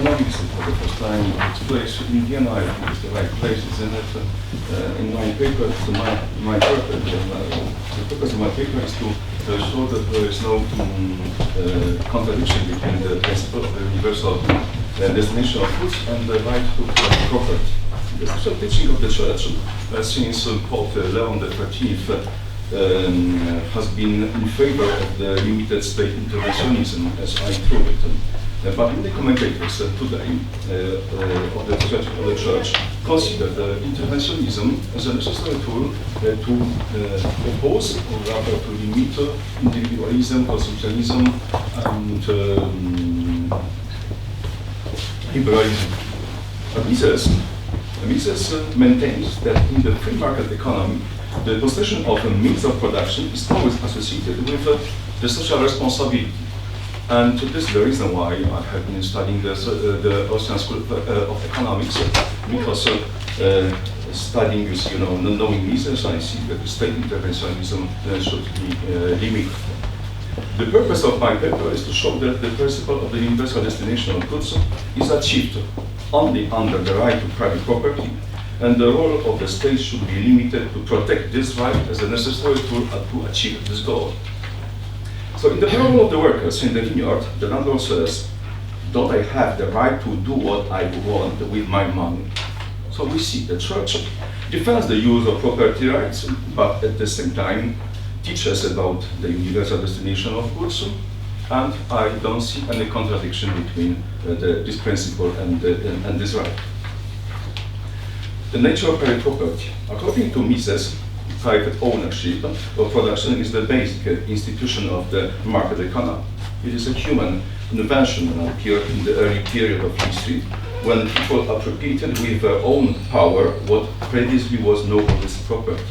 economics for the first time. It took place in Vienna. I think it's the right place, isn't it? In my paper, my purpose, the purpose of my paper is to show that there is no contradiction between the principle of the universal destination of goods and the right to property. The social teaching of the Church since Pope Leon XIII has been in favor of the limited state interventionism, as I prove it. But many commentators today of the Church consider the interventionism as a necessary tool to oppose, or rather to limit individualism, consumptionism, and liberalism. Mises maintains that in the free market economy, the possession of a means of production is always associated with the social responsibility. And this is the reason why I have been studying the Austrian School of Economics, because studying this, knowing Mises, I see that the state interventionism should be limited. The purpose of my paper is to show that the principle of the universal destination of goods is achieved only under the right to private property, and the role of the state should be limited to protect this right as a necessary tool to achieve this goal. So in the parable of the workers in the vineyard, the landlord says, "Don't I have the right to do what I want with my money?" So we see the Church defends the use of property rights, but at the same time teaches about the universal destination of goods, and I don't see any contradiction between this principle and this right. The nature of private property. According to Mises, private ownership of production is the basic institution of the market economy. It is a human invention and appeared in the early period of history when people appropriated with their own power what previously was nobody's property.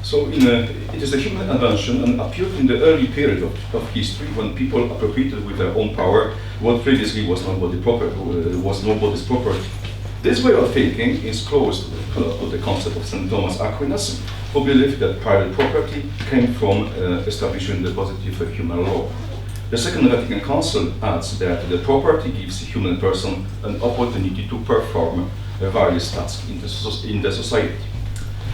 So it is a human invention and appeared in the early period of history when people appropriated with their own power what previously was nobody's property. This way of thinking is close to the concept of St. Thomas Aquinas, who believed that private property came from establishing the positive human law. The Second Vatican Council adds that the property gives a human person an opportunity to perform various tasks in the society.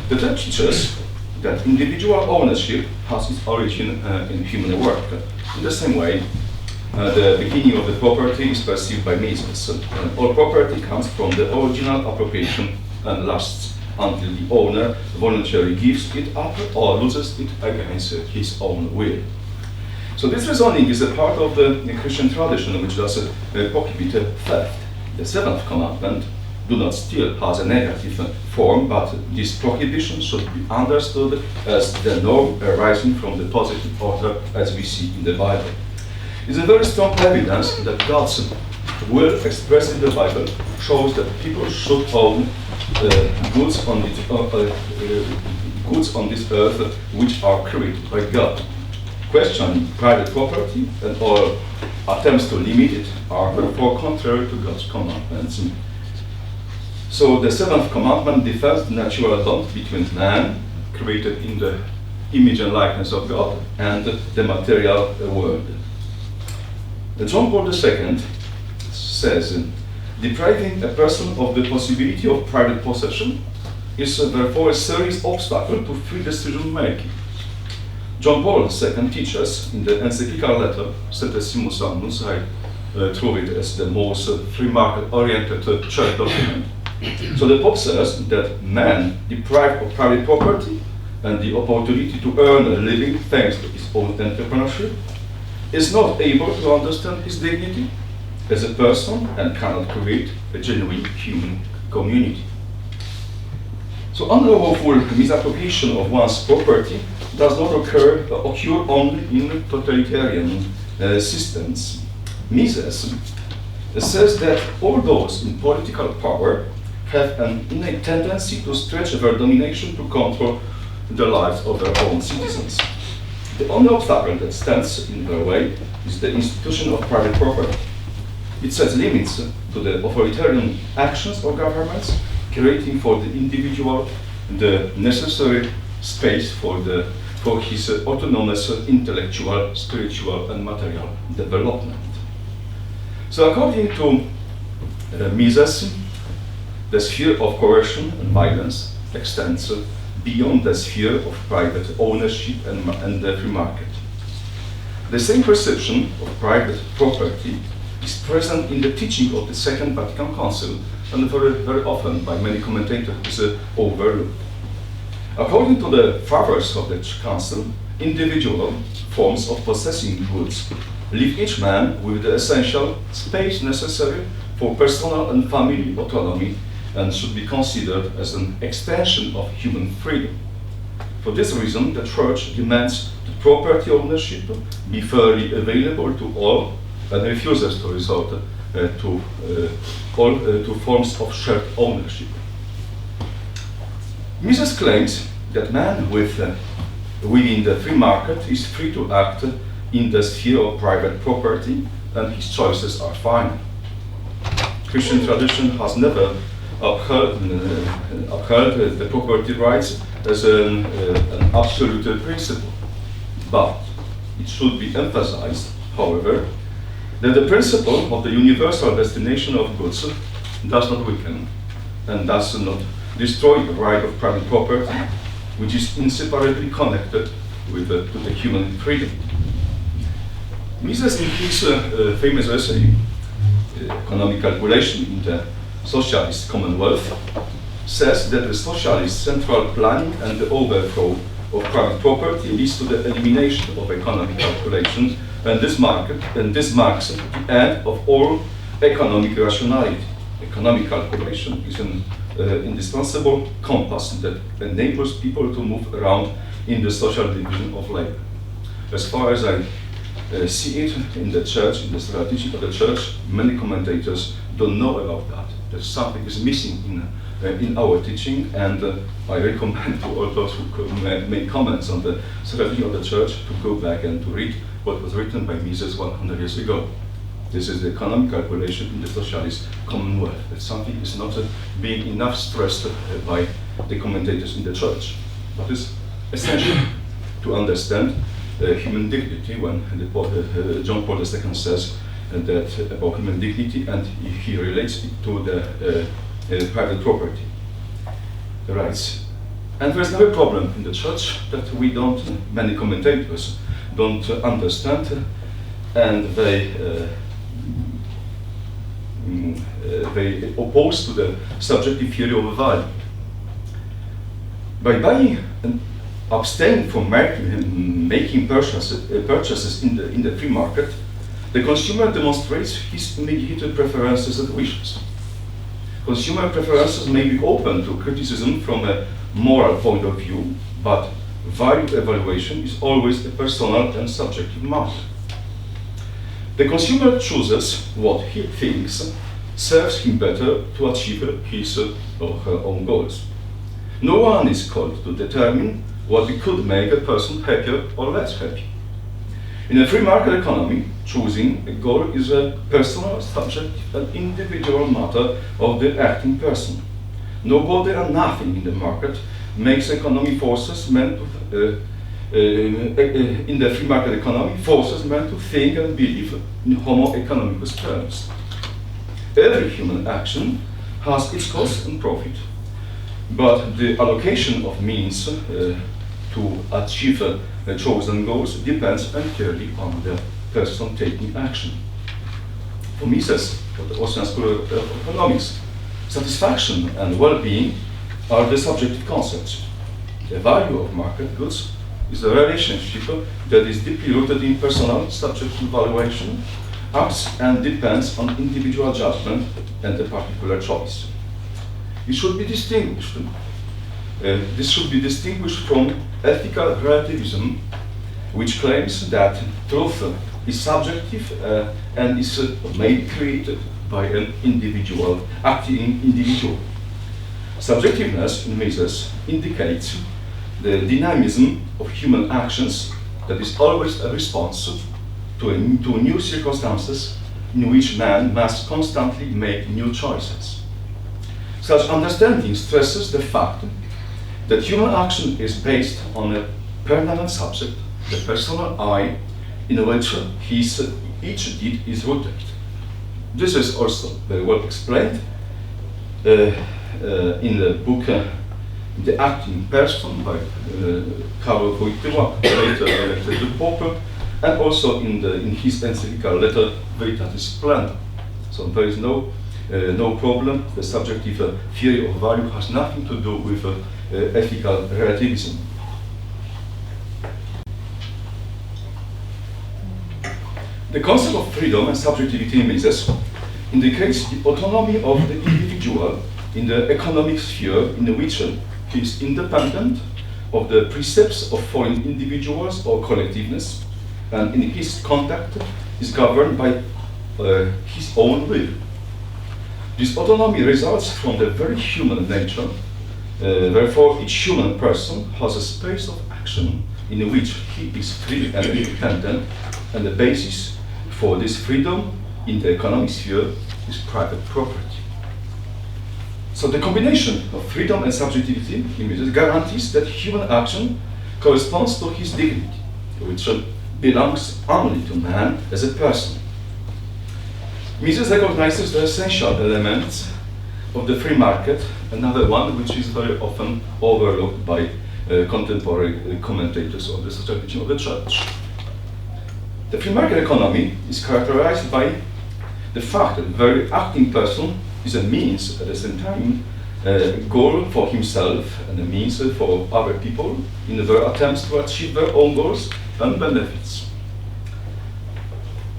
The text teaches that individual ownership has its origin in human work. In the same way, the beginning of the property is perceived by Mises. All property comes from the original appropriation and lasts until the owner voluntarily gives it up or loses it against his own will. So this reasoning is a part of the Christian tradition which does prohibit theft. The seventh commandment, "Do not steal," has a negative form, but this prohibition should be understood as the norm arising from the positive order as we see in the Bible. It's a very strong evidence that God's will expressed in the Bible shows that people should own goods on this earth which are created by God. Questioning private property and all attempts to limit it are therefore contrary to God's commandments. So the seventh commandment defines the natural bond between man, created in the image and likeness of God, and the material world. John Paul II says, "Depriving a person of the possibility of private possession is therefore a serious obstacle to free decision making." John Paul II teaches in the encyclical letter, Centesimus Annus, I prove it as the most free market-oriented church document. So the Pope says that man deprived of private property and the opportunity to earn a living thanks to his own entrepreneurship is not able to understand his dignity as a person and cannot create a genuine human community. So unlawful misappropriation of one's property does not occur only in totalitarian systems. Mises says that all those in political power have an innate tendency to stretch their domination to control the lives of their own citizens. The only obstacle that stands in their way is the institution of private property. It sets limits to the authoritarian actions of governments, creating for the individual the necessary space for his autonomous intellectual, spiritual, and material development. So according to Mises, the sphere of coercion and violence extends beyond the sphere of private ownership and the free market. The same perception of private property is present in the teaching of the Second Vatican Council, and very often by many commentators is overlooked. According to the fathers of the Council, individual forms of possessing goods leave each man with the essential space necessary for personal and family autonomy and should be considered as an extension of human freedom. For this reason, the Church demands that property ownership be fairly available to all and refuses to resort to forms of shared ownership. Mises claims that man within the free market is free to act in the sphere of private property, and his choices are final. Christian tradition has never upheld the property rights as an absolute principle, but it should be emphasized, however, that the principle of the universal destination of goods does not weaken and does not destroy the right of private property, which is inseparably connected with to the human freedom. Mises, in his famous essay, Economic Calculation in the Socialist Commonwealth, says that the socialist central planning and the overthrow of private property leads to the elimination of economic calculation, and this marks the end of all economic rationality. Economic calculation is an indispensable compass that enables people to move around in the social division of labor. As far as I see it in the church, in the strategy of the church, many commentators don't know about that something is missing in our teaching, and I recommend to all those who make comments on the strategy of the church to go back and to read what was written by Mises 100 years ago. This is the economic calculation in the socialist commonwealth. That something is not being enough stressed by the commentators in the church. But it's essential to understand human dignity when John Paul II says that about human dignity, and he relates it to the private property rights. And there's another problem in the church that many commentators don't understand, and they oppose to the subjective theory of value. By buying and abstaining from making purchases in the free market, the consumer demonstrates his immediate preferences and wishes. Consumer preferences may be open to criticism from a moral point of view, but value evaluation is always a personal and subjective matter. The consumer chooses what he thinks serves him better to achieve his or her own goals. No one is called to determine what could make a person happier or less happy. In a free market economy, choosing a goal is a personal, subjective, and individual matter of the acting person. Nobody and nothing in the market makes economic forces meant to in the free market economy, forces meant to think and believe in homo economicus terms. Every human action has its cost and profit, but the allocation of means to achieve chosen goals depends entirely on the person taking action. For Mises, of the Austrian School of Economics, satisfaction and well-being are the subjective concepts. The value of market goods is a relationship that is deeply rooted in personal subjective valuation, acts and depends on individual judgment and a particular choice. It should be distinguished. This should be distinguished from ethical relativism, which claims that truth is subjective and is maybe created by an individual, acting individual. Subjectiveness in Mises indicates the dynamism of human actions that is always a response to new circumstances in which man must constantly make new choices. Such understanding stresses the fact that human action is based on a permanent subject, the personal I, in which each deed is rooted. This is also very well explained in the book The Acting Person by Karol Wojtyła, later elected to Pope, and also in his encyclical letter Veritatis Plena. So there is no problem. The subjective theory of value has nothing to do with ethical relativism. The concept of freedom and subjectivity in Mises indicates the autonomy of the individual in the economic sphere in which he is independent of the precepts of foreign individuals or collectiveness, and in his conduct is governed by his own will. This autonomy results from the very human nature. Therefore, each human person has a space of action in which he is free and independent, and the basis for this freedom in the economic sphere is private property. So the combination of freedom and subjectivity in Mises guarantees that human action corresponds to his dignity, which belongs only to man as a person. Mises recognizes the essential elements of the free market, another one which is very often overlooked by contemporary commentators of the social teaching of the Church. The free market economy is characterized by the fact that the very acting person is a means, at the same time, a goal for himself and a means for other people in their attempts to achieve their own goals and benefits.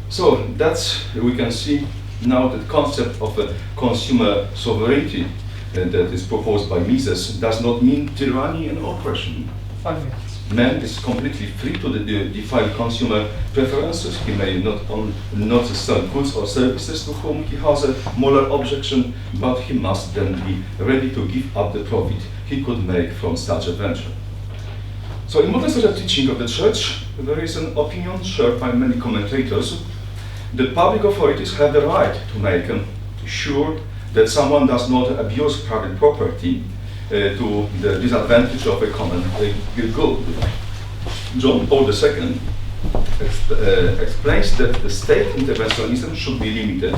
So that's, we can see now the concept of consumer sovereignty that is proposed by Mises does not mean tyranny and oppression. 5 minutes. Man is completely free to define consumer preferences. He may not sell goods or services to whom he has a moral objection, but he must then be ready to give up the profit he could make from such a venture. So in modern social teaching of the Church, there is an opinion shared by many commentators that public authorities have the right to make sure that someone does not abuse private property to the disadvantage of a common good. John Paul II explains that the state interventionism should be limited,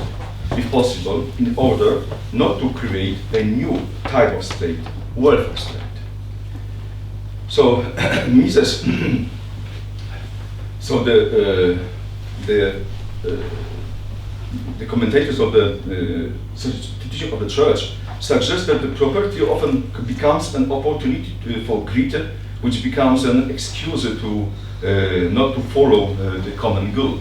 if possible, in order not to create a new type of state, welfare state. So Mises, so the commentators of the teaching of the Church suggest that the property often becomes an opportunity for greed, which becomes an excuse to not to follow the common good.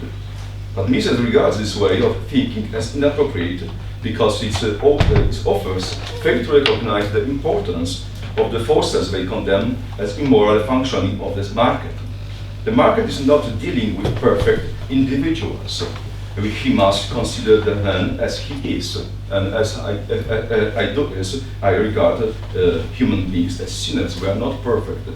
But Mises regards this way of thinking as inappropriate because its authors fail to recognize the importance of the forces they condemn as immoral functioning of this market. The market is not dealing with perfect individuals. He must consider the man as he is, and as I regard human beings as sinners. We are not perfect.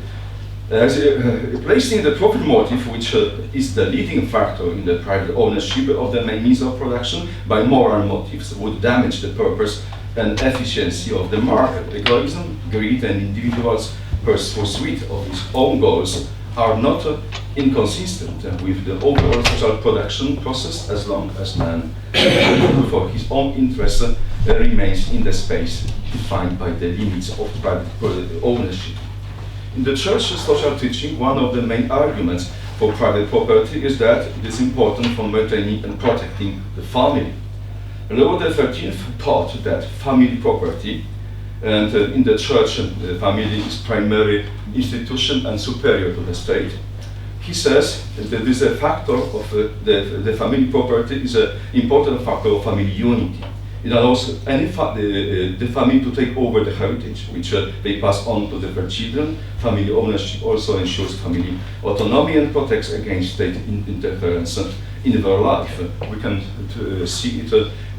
Placing the profit motive, which is the leading factor in the private ownership of the main means of production, by moral motives would damage the purpose and efficiency of the market. Egoism, greed, and individuals' pursuit of his own goals are not inconsistent with the overall social production process as long as man, for his own interests, remains in the space defined by the limits of private ownership. In the Church's social teaching, one of the main arguments for private property is that it is important for maintaining and protecting the family. Leo XIII taught that family property, and in the Church, the family is primary institution and superior to the state. He says that this factor of the family property is an important factor of family unity. It allows the family to take over the heritage, which they pass on to their children. Family ownership also ensures family autonomy and protects against state interference in their life. We can see it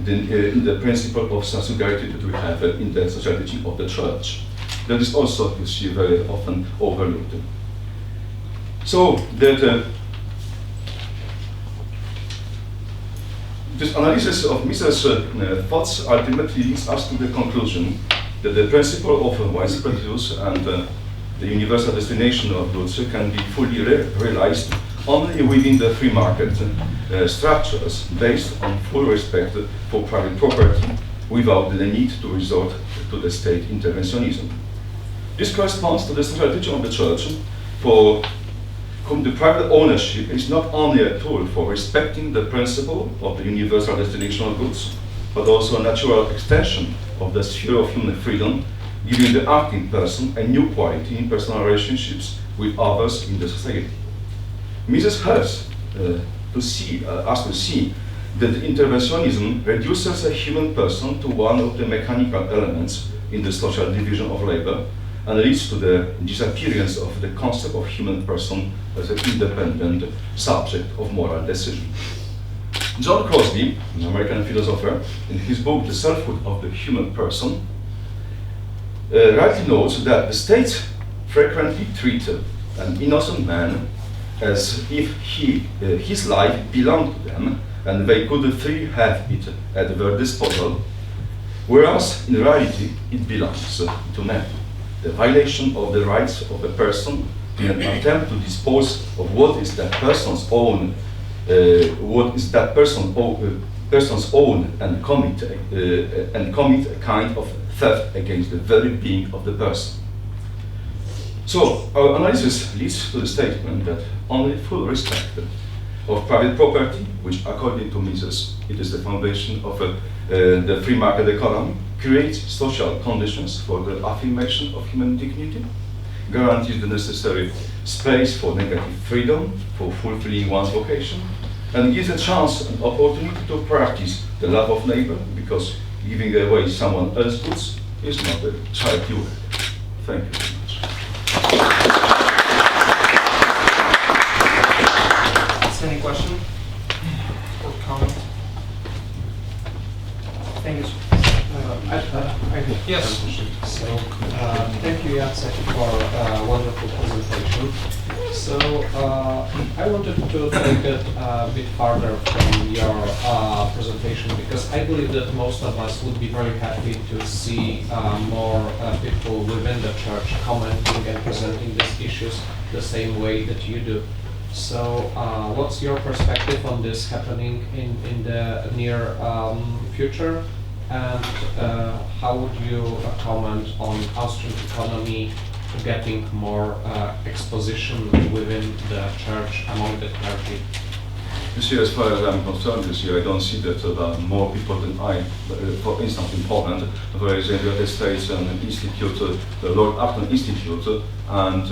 in the principle of subsidiarity that we have in the strategy of the church. That is also, you see, very often overlooked. So that this analysis of Mises' thoughts ultimately leads us to the conclusion that the principle of widespread use and the universal destination of goods can be fully realized only within the free market structures based on full respect for private property without the need to resort to the state interventionism. This corresponds to the strategy of the Church, for whom the private ownership is not only a tool for respecting the principle of the universal destination of goods, but also a natural extension of the sphere of human freedom, giving the acting person a new quality in personal relationships with others in the society. Mises helps us to see that interventionism reduces a human person to one of the mechanical elements in the social division of labor, and leads to the disappearance of the concept of human person as an independent subject of moral decision. John Crosby, an American philosopher, in his book The Selfhood of the Human Person, rightly notes that the states frequently treat an innocent man as if his life belonged to them and they could freely have it at their disposal, whereas in reality it belongs to men. The violation of the rights of a person in an attempt to dispose of what is that person's own, person's own, and commit a kind of theft against the very being of the person. So our analysis leads to the statement that only full respect of private property, which according to Mises, it is the foundation of the free market economy, creates social conditions for the affirmation of human dignity, guarantees the necessary space for negative freedom, for fulfilling one's vocation, and gives a chance and opportunity to practice the love of neighbor, because giving away someone else's goods is not a charity work. Thank you very much. Any question or comment? Thank you. Yes. So, thank you, Jacek, for a wonderful presentation. So, I wanted to take it a bit further from your presentation, because I believe that most of us would be very happy to see more people within the church commenting and presenting these issues the same way that you do. So, what's your perspective on this happening in the near future? And how would you comment on Austrian economy getting more exposition within the church, among the clergy? You see, as far as I'm concerned this year, I don't see that there are more people than I. For instance, in Poland, there is in the United States an institute, the Lord Acton Institute, and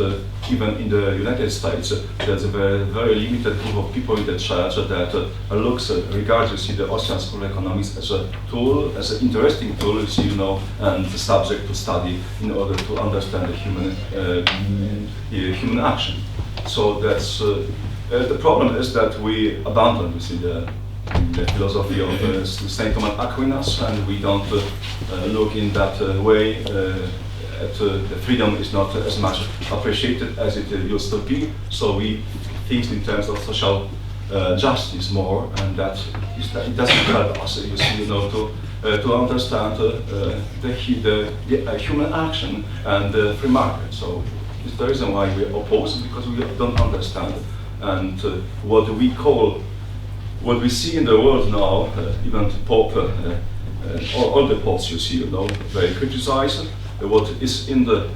even in the United States, there's a very, very limited group of people in the church that regards, you see, the Austrian School of Economics as a tool, as an interesting tool, you see, and the subject to study in order to understand the human action. So that's. The problem is that we abandon, you see, the philosophy of Saint Thomas Aquinas, and we don't look in that way at the freedom is not as much appreciated as it used to be. So we think in terms of social justice more, and it doesn't help us, you see, to understand the human action and the free market. So it's the reason why we oppose, because we don't understand. And what we see in the world now, even the Pope, all the popes you see, they criticize what is in the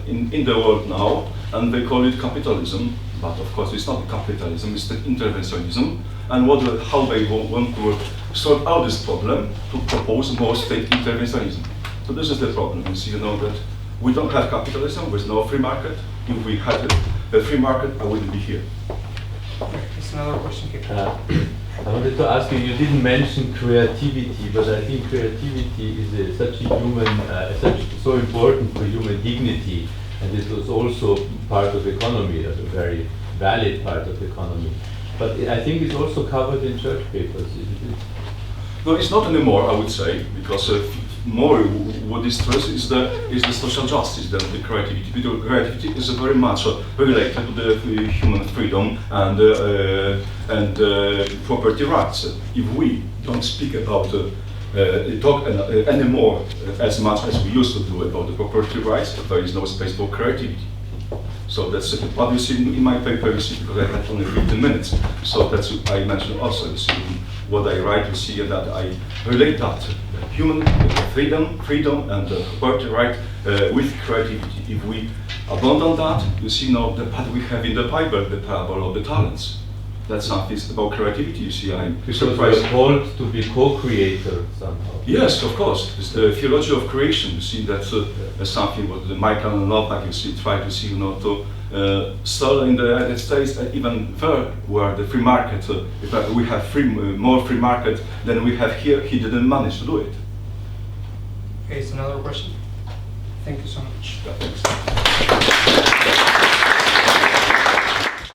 world now, and they call it capitalism. But of course, it's not capitalism; it's the interventionism. And how they want to sort out this problem, to propose more state interventionism. So this is the problem. You see, that we don't have capitalism. There's no free market. If we had a free market, I wouldn't be here. There's another question here. I wanted to ask you, you didn't mention creativity, but I think creativity is such a human, so important for human dignity, and it was also part of economy, a very valid part of economy. But I think it's also covered in church papers, isn't it? No, it's not anymore, I would say, because more what is stressed is the social justice than the creativity. Because creativity is very much related to the human freedom and property rights. If we don't speak about talk anymore as much as we used to do about the property rights, there is no space for creativity. So that's what you see in my paper, you see, because I had only 15 minutes. So that's I mentioned also, you see, what I write, you see that I relate that human freedom and property right with creativity. If we abandon that, you see now the part we have in the Bible, the parable of the talents. That's something about creativity, you see, I'm because surprised. we're called to be co-creator somehow. Yes, of course. It's the theology of creation. You see, that's something what Michael and Novak, you see, try to see, to sell in the United States, even there, where the free market, if we have more free market than we have here, he didn't manage to do it. Okay, it's another question. Thank you so much. Yeah, thanks.